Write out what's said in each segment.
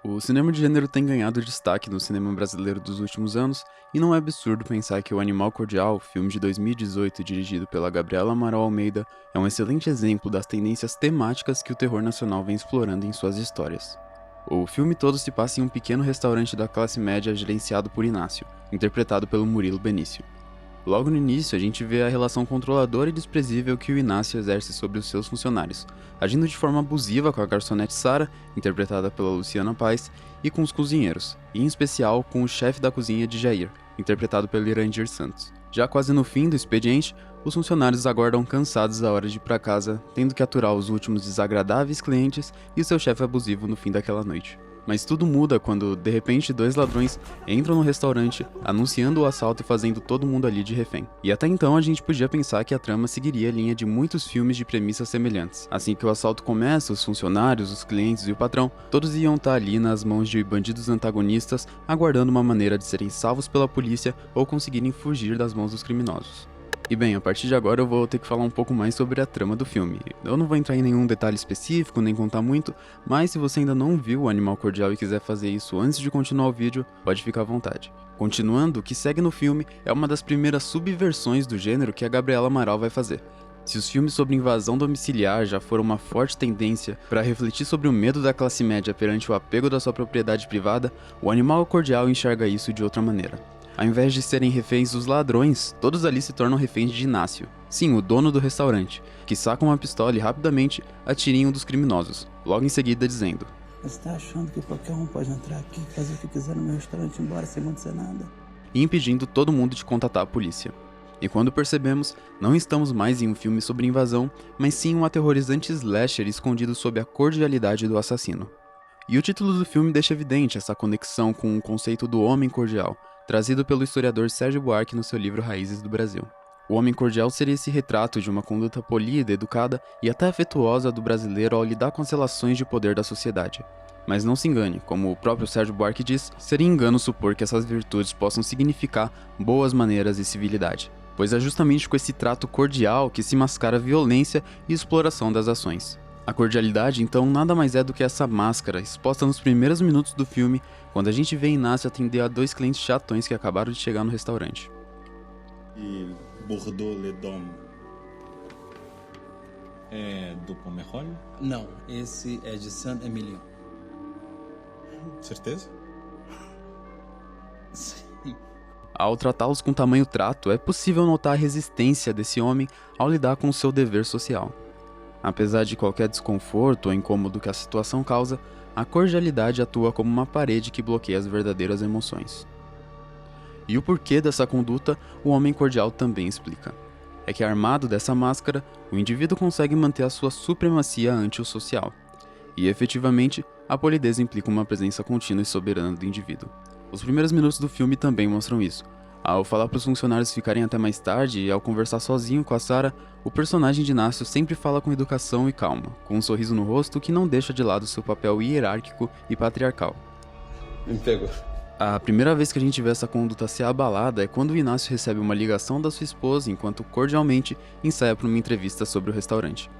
O cinema de gênero tem ganhado destaque no cinema brasileiro dos últimos anos, e não é absurdo pensar que O Animal Cordial, filme de 2018 dirigido pela Gabriela Amaral Almeida, é um excelente exemplo das tendências temáticas que o terror nacional vem explorando em suas histórias. O filme todo se passa em um pequeno restaurante da classe média gerenciado por Inácio, interpretado pelo Murilo Benício. Logo no início, a gente vê a relação controladora e desprezível que o Inácio exerce sobre os seus funcionários, agindo de forma abusiva com a garçonete Sara, interpretada pela Luciana Paz, e com os cozinheiros, e em especial com o chefe da cozinha de Jair, interpretado pelo Irandir Santos. Já quase no fim do expediente, os funcionários aguardam cansados a hora de ir para casa, tendo que aturar os últimos desagradáveis clientes e seu chefe abusivo no fim daquela noite. Mas tudo muda quando, de repente, dois ladrões entram no restaurante, anunciando o assalto e fazendo todo mundo ali de refém. E até então a gente podia pensar que a trama seguiria a linha de muitos filmes de premissas semelhantes. Assim que o assalto começa, os funcionários, os clientes e o patrão, todos iam estar ali nas mãos de bandidos antagonistas, aguardando uma maneira de serem salvos pela polícia ou conseguirem fugir das mãos dos criminosos. E bem, a partir de agora eu vou ter que falar um pouco mais sobre a trama do filme. Eu não vou entrar em nenhum detalhe específico, nem contar muito, mas se você ainda não viu o Animal Cordial e quiser fazer isso antes de continuar o vídeo, pode ficar à vontade. Continuando, o que segue no filme é uma das primeiras subversões do gênero que a Gabriela Amaral vai fazer. Se os filmes sobre invasão domiciliar já foram uma forte tendência para refletir sobre o medo da classe média perante o apego da sua propriedade privada, o Animal Cordial enxerga isso de outra maneira. Ao invés de serem reféns dos ladrões, todos ali se tornam reféns de Inácio. Sim, o dono do restaurante, que saca uma pistola e rapidamente atira em um dos criminosos, logo em seguida dizendo: "Você tá achando que qualquer um pode entrar aqui e fazer o que quiser no meu restaurante e ir embora sem acontecer nada?" e impedindo todo mundo de contatar a polícia. E quando percebemos, não estamos mais em um filme sobre invasão, mas sim um aterrorizante slasher escondido sob a cordialidade do assassino. E o título do filme deixa evidente essa conexão com o conceito do homem cordial, trazido pelo historiador Sérgio Buarque no seu livro Raízes do Brasil. O homem cordial seria esse retrato de uma conduta polida, educada e até afetuosa do brasileiro ao lidar com as relações de poder da sociedade. Mas não se engane, como o próprio Sérgio Buarque diz, seria engano supor que essas virtudes possam significar boas maneiras e civilidade, pois é justamente com esse trato cordial que se mascara a violência e exploração das ações. A cordialidade, então, nada mais é do que essa máscara exposta nos primeiros minutos do filme, quando a gente vê Inácio atender a dois clientes chatões que acabaram de chegar no restaurante. E Bordeaux Le Dôme é do Pomerol? Não, esse é de Saint-Emilion. Certeza? Sim. Ao tratá-los com tamanho trato, é possível notar a resistência desse homem ao lidar com o seu dever social. Apesar de qualquer desconforto ou incômodo que a situação causa, a cordialidade atua como uma parede que bloqueia as verdadeiras emoções. E o porquê dessa conduta, o homem cordial também explica. É que armado dessa máscara, o indivíduo consegue manter a sua supremacia ante o social. E efetivamente, a polidez implica uma presença contínua e soberana do indivíduo. Os primeiros minutos do filme também mostram isso. Ao falar para os funcionários ficarem até mais tarde e ao conversar sozinho com a Sara, o personagem de Inácio sempre fala com educação e calma, com um sorriso no rosto que não deixa de lado seu papel hierárquico e patriarcal. Me pegou. A primeira vez que a gente vê essa conduta ser abalada é quando o Inácio recebe uma ligação da sua esposa enquanto cordialmente ensaia para uma entrevista sobre o restaurante.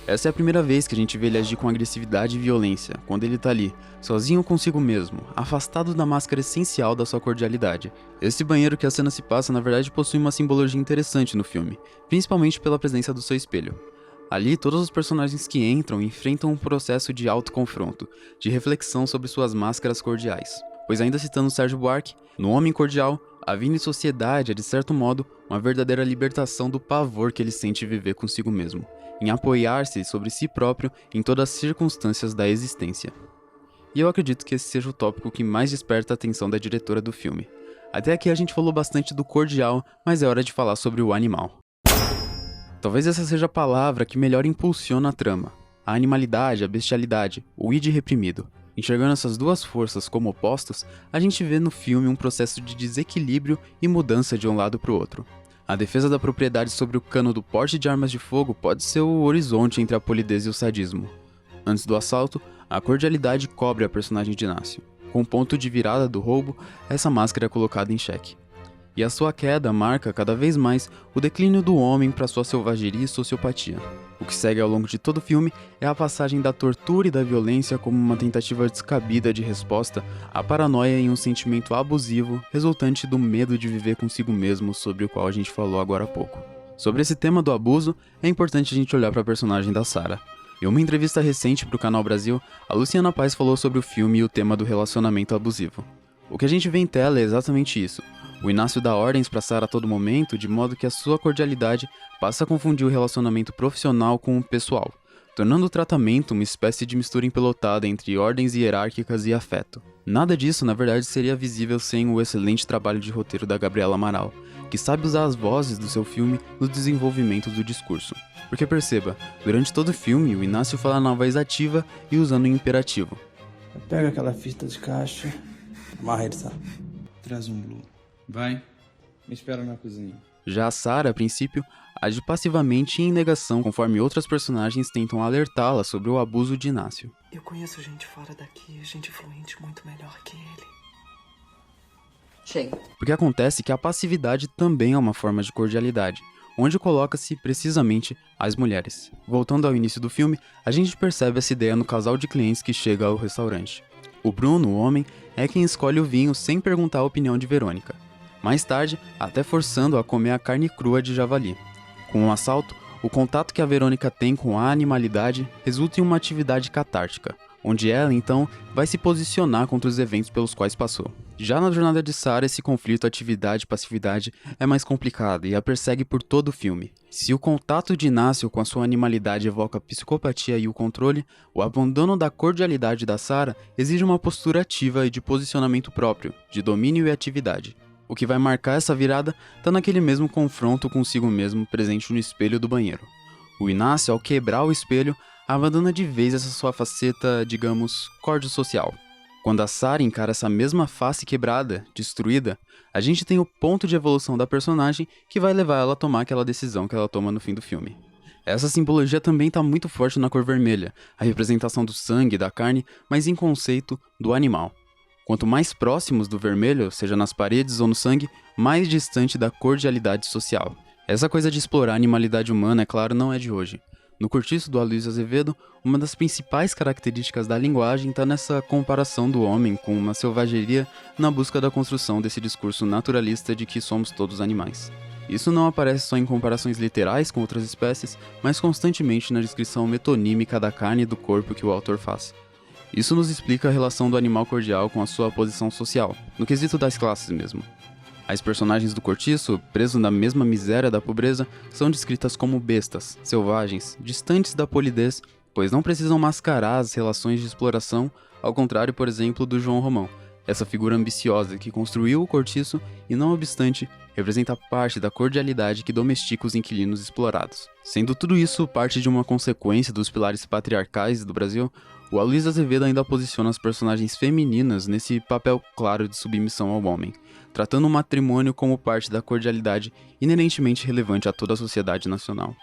Essa é a primeira vez que a gente vê ele agir com agressividade e violência, quando ele tá ali, sozinho consigo mesmo, afastado da máscara essencial da sua cordialidade. Esse banheiro que a cena se passa na verdade possui uma simbologia interessante no filme, principalmente pela presença do seu espelho. Ali, todos os personagens que entram enfrentam um processo de autoconfronto, de reflexão sobre suas máscaras cordiais. Pois ainda citando Sérgio Buarque, no Homem Cordial, a vida em sociedade é de certo modo uma verdadeira libertação do pavor que ele sente viver consigo mesmo, em apoiar-se sobre si próprio em todas as circunstâncias da existência. E eu acredito que esse seja o tópico que mais desperta a atenção da diretora do filme. Até aqui a gente falou bastante do cordial, mas é hora de falar sobre o animal. Talvez essa seja a palavra que melhor impulsiona a trama. A animalidade, a bestialidade, o id reprimido. Enxergando essas duas forças como opostos, a gente vê no filme um processo de desequilíbrio e mudança de um lado para o outro. A defesa da propriedade sobre o cano do porte de armas de fogo pode ser o horizonte entre a polidez e o sadismo. Antes do assalto, a cordialidade cobre a personagem de Inácio. Com o ponto de virada do roubo, essa máscara é colocada em xeque. e a sua queda marca cada vez mais o declínio do homem para sua selvageria e sociopatia. O que segue ao longo de todo o filme é a passagem da tortura e da violência como uma tentativa descabida de resposta à paranoia em um sentimento abusivo resultante do medo de viver consigo mesmo, sobre o qual a gente falou agora há pouco. Sobre esse tema do abuso, é importante a gente olhar para a personagem da Sarah. Em uma entrevista recente para o Canal Brasil, a Luciana Paes falou sobre o filme e o tema do relacionamento abusivo. O que a gente vê em tela é exatamente isso. O Inácio dá ordens para Sarah a todo momento, de modo que a sua cordialidade passa a confundir o relacionamento profissional com o pessoal, tornando o tratamento uma espécie de mistura empelotada entre ordens hierárquicas e afeto. Nada disso, na verdade, seria visível sem o excelente trabalho de roteiro da Gabriela Amaral, que sabe usar as vozes do seu filme no desenvolvimento do discurso. Porque perceba, durante todo o filme, o Inácio fala na voz ativa e usando o imperativo. Pega aquela fita de caixa, amarra ele, sabe? Traz um blue. Vai. Me espera na cozinha. Já a Sarah, a princípio, age passivamente e em negação, conforme outras personagens tentam alertá-la sobre o abuso de Inácio. Eu conheço gente fora daqui, gente fluente muito melhor que ele. Chega. Porque acontece que a passividade também é uma forma de cordialidade, onde coloca-se precisamente as mulheres. Voltando ao início do filme, a gente percebe essa ideia no casal de clientes que chega ao restaurante. O Bruno, o homem, é quem escolhe o vinho sem perguntar a opinião de Verônica. Mais tarde, até forçando-a a comer a carne crua de javali. Com o assalto, o contato que a Verônica tem com a animalidade resulta em uma atividade catártica, onde ela, então, vai se posicionar contra os eventos pelos quais passou. Já na jornada de Sarah, esse conflito atividade-passividade é mais complicado e a persegue por todo o filme. Se o contato de Inácio com a sua animalidade evoca a psicopatia e o controle, o abandono da cordialidade da Sarah exige uma postura ativa e de posicionamento próprio, de domínio e atividade. O que vai marcar essa virada está naquele mesmo confronto consigo mesmo presente no espelho do banheiro. O Inácio, ao quebrar o espelho, abandona de vez essa sua faceta, digamos, cordio-social. Quando a Sarah encara essa mesma face quebrada, destruída, a gente tem o ponto de evolução da personagem que vai levar ela a tomar aquela decisão que ela toma no fim do filme. Essa simbologia também está muito forte na cor vermelha, a representação do sangue e da carne, mas em conceito do animal. Quanto mais próximos do vermelho, seja nas paredes ou no sangue, mais distante da cordialidade social. Essa coisa de explorar a animalidade humana, é claro, não é de hoje. No Cortiço, do Aloysio Azevedo, uma das principais características da linguagem está nessa comparação do homem com uma selvageria na busca da construção desse discurso naturalista de que somos todos animais. Isso não aparece só em comparações literais com outras espécies, mas constantemente na descrição metonímica da carne e do corpo que o autor faz. Isso nos explica a relação do animal cordial com a sua posição social, no quesito das classes mesmo. As personagens do Cortiço, presos na mesma miséria da pobreza, são descritas como bestas, selvagens, distantes da polidez, pois não precisam mascarar as relações de exploração, ao contrário, por exemplo, do João Romão, essa figura ambiciosa que construiu o Cortiço e, não obstante, representa parte da cordialidade que domestica os inquilinos explorados. Sendo tudo isso parte de uma consequência dos pilares patriarcais do Brasil, o Aloysio Azevedo ainda posiciona as personagens femininas nesse papel claro de submissão ao homem, tratando o matrimônio como parte da cordialidade inerentemente relevante a toda a sociedade nacional.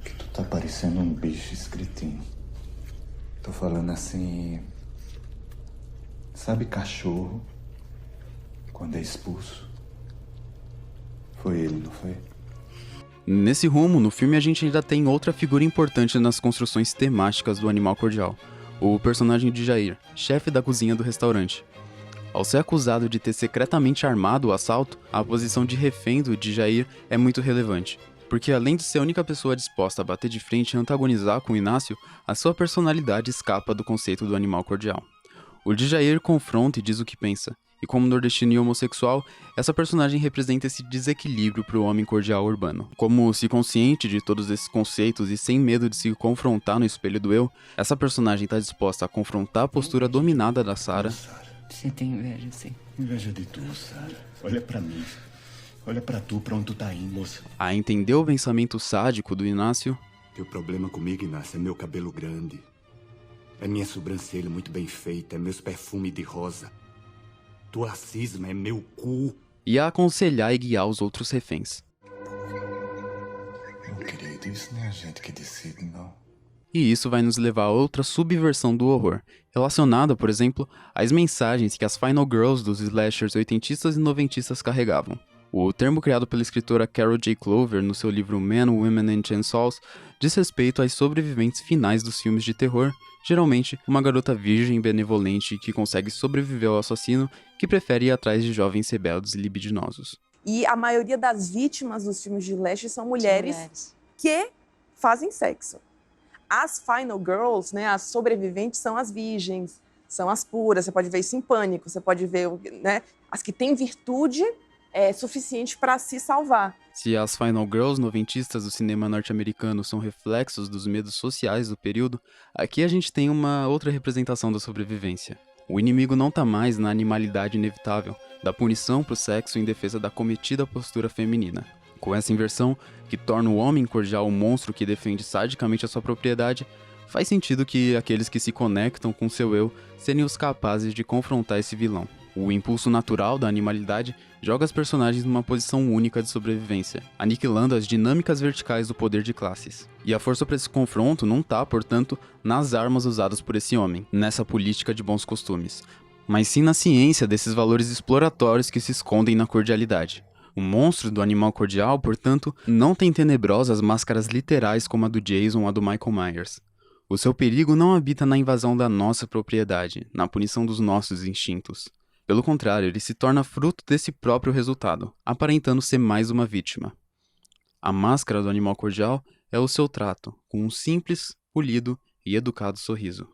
Tu tá parecendo um bicho escritinho. Tô falando assim... Sabe cachorro? Quando é expulso? Foi ele, não foi? Nesse rumo, no filme a gente ainda tem outra figura importante nas construções temáticas do animal cordial, o personagem de Jair, chefe da cozinha do restaurante. Ao ser acusado de ter secretamente armado o assalto, a posição de refém do Jair é muito relevante, porque além de ser a única pessoa disposta a bater de frente e antagonizar com o Inácio, a sua personalidade escapa do conceito do animal cordial. O Jair confronta e diz o que pensa, e como nordestino e homossexual, essa personagem representa esse desequilíbrio para o homem cordial urbano. Como se consciente de todos esses conceitos e sem medo de se confrontar no espelho do eu, essa personagem está disposta a confrontar a postura dominada da Sarah. Você tem inveja, sim. Inveja de tu, Sarah. Olha pra mim. Olha pra tu, pra onde tu tá indo, moça. A entender o pensamento sádico do Inácio. Teu problema comigo, Inácio, é meu cabelo grande. É minha sobrancelha muito bem feita, é meus perfumes de rosa. Tua cisma é meu cu. E a aconselhar e guiar os outros reféns. Meu querido, isso não é a gente que decide, não. E isso vai nos levar a outra subversão do horror, relacionada, por exemplo, às mensagens que as Final Girls dos slashers oitentistas e noventistas carregavam. O termo criado pela escritora Carol J. Clover no seu livro Men, Women and Chainsaws diz respeito às sobreviventes finais dos filmes de terror, geralmente uma garota virgem benevolente que consegue sobreviver ao assassino que prefere ir atrás de jovens rebeldes e libidinosos. E a maioria das vítimas dos filmes de slash são mulheres que fazem sexo. As Final Girls, né, as sobreviventes, são as virgens, são as puras. Você pode ver isso em Pânico, você pode ver, né, as que têm virtude suficiente para se salvar. Se as Final Girls noventistas do cinema norte-americano são reflexos dos medos sociais do período, aqui a gente tem uma outra representação da sobrevivência. O inimigo não tá mais na animalidade inevitável, da punição pro sexo em defesa da cometida postura feminina. Com essa inversão, que torna o homem cordial um monstro que defende sadicamente a sua propriedade, faz sentido que aqueles que se conectam com seu eu serem os capazes de confrontar esse vilão. O impulso natural da animalidade joga as personagens numa posição única de sobrevivência, aniquilando as dinâmicas verticais do poder de classes. E a força para esse confronto não tá, portanto, nas armas usadas por esse homem, nessa política de bons costumes, mas sim na ciência desses valores exploratórios que se escondem na cordialidade. O monstro do animal cordial, portanto, não tem tenebrosas máscaras literais como a do Jason ou a do Michael Myers. O seu perigo não habita na invasão da nossa propriedade, na punição dos nossos instintos. Pelo contrário, ele se torna fruto desse próprio resultado, aparentando ser mais uma vítima. A máscara do animal cordial é o seu trato, com um simples, polido e educado sorriso.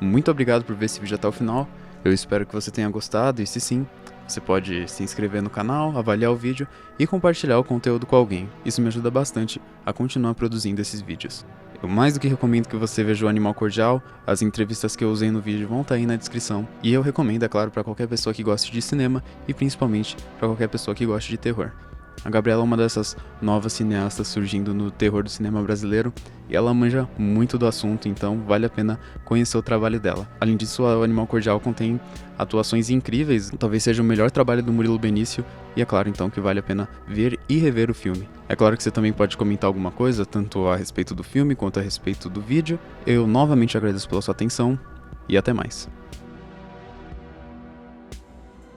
Muito obrigado por ver esse vídeo até o final, eu espero que você tenha gostado e se sim, você pode se inscrever no canal, avaliar o vídeo e compartilhar o conteúdo com alguém, isso me ajuda bastante a continuar produzindo esses vídeos. Eu mais do que recomendo que você veja o Animal Cordial, as entrevistas que eu usei no vídeo vão estar aí na descrição, e eu recomendo, é claro, para qualquer pessoa que goste de cinema e principalmente para qualquer pessoa que goste de terror. A Gabriela é uma dessas novas cineastas surgindo no terror do cinema brasileiro e ela manja muito do assunto, então vale a pena conhecer o trabalho dela. Além disso, o Animal Cordial contém atuações incríveis, talvez seja o melhor trabalho do Murilo Benício e é claro então que vale a pena ver e rever o filme. É claro que você também pode comentar alguma coisa, tanto a respeito do filme quanto a respeito do vídeo. Eu novamente agradeço pela sua atenção e até mais.